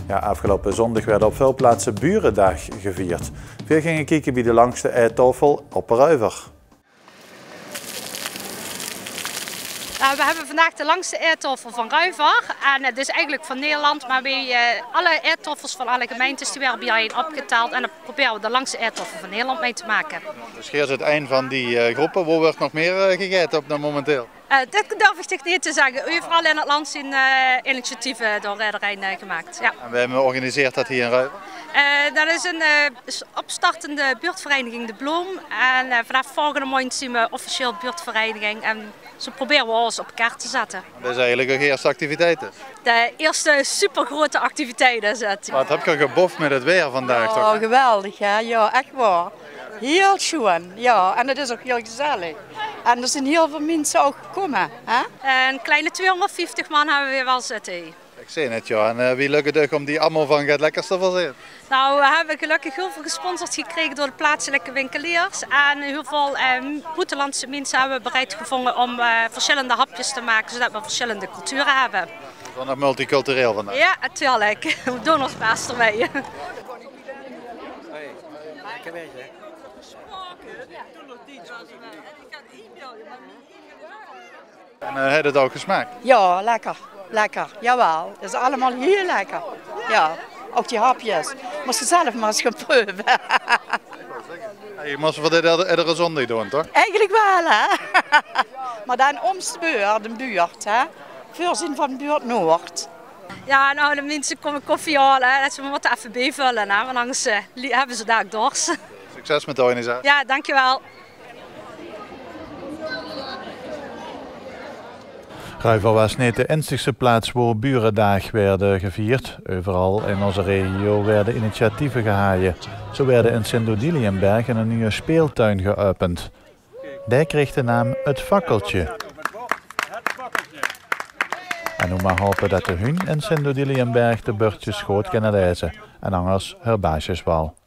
Ja, afgelopen zondag werd op veel plaatsen Burendag gevierd. Veel gingen kijken bij de langste eettafel op Ruiver. We hebben vandaag de langste eettafel van Ruiver. En het is eigenlijk van Nederland, maar alle eettafels van alle gemeentes die werden bijeen opgeteld. En dan proberen we de langste eettafel van Nederland mee te maken. Dus hier is het een van die groepen. Waar wordt nog meer gegeten op dan momenteel? Dat durf ik toch niet te zeggen. Overal in het land zijn initiatieven door iedereen gemaakt. Ja. En we hebben georganiseerd dat hier in Ruiver? Dat is een opstartende buurtvereniging De Bloem. En vanaf volgende maand zijn we officieel buurtvereniging. En zo proberen we alles op kaart te zetten. Dat is eigenlijk ook de eerste activiteiten. De eerste supergrote activiteit is het. Wat heb je geboft met het weer vandaag? Oh, geweldig hè? Ja, echt waar. Heel schoon, ja, en het is ook heel gezellig. En er zijn heel veel mensen ook gekomen. Hè? Een kleine 250 man hebben we weer wel zitten. Ik zie het ja, en wie lukt het om die allemaal van het lekkerste te voorzien? Nou, we hebben gelukkig heel veel gesponsord gekregen door de plaatselijke winkeliers. En heel veel buitenlandse mensen hebben we bereid gevonden om verschillende hapjes te maken, zodat we verschillende culturen hebben. Van het multicultureel vandaag? Ja, natuurlijk. We doen ons best ermee. En heeft het ook gesmaakt? Ja, lekker. Lekker, jawel. Dat is allemaal heel lekker. Ja, ook die hapjes. Moest je zelf maar eens gaan proeven. Je moest voor dit iedere zondag doen, toch? Eigenlijk wel, hè. Maar dan de buurt, hè. Voorzien van de buurt Noord. Ja, nou, de mensen komen koffie halen. Dat ze me wat even bijvullen, hè, want anders hebben ze daar dorst. Succes met de organisatie. Ja, dankjewel. Ruiver was niet de enigste plaats waar Burendag werden gevierd. Overal in onze regio werden initiatieven gehaaien. Zo werden in Sint-Odiliënberg een nieuwe speeltuin geopend. Daar kreeg de naam Het Fakkeltje. En nu maar hopen dat de hun in Sint-Odiliënberg de beurtjes goed kunnen lezen en anders haar baasjes wel.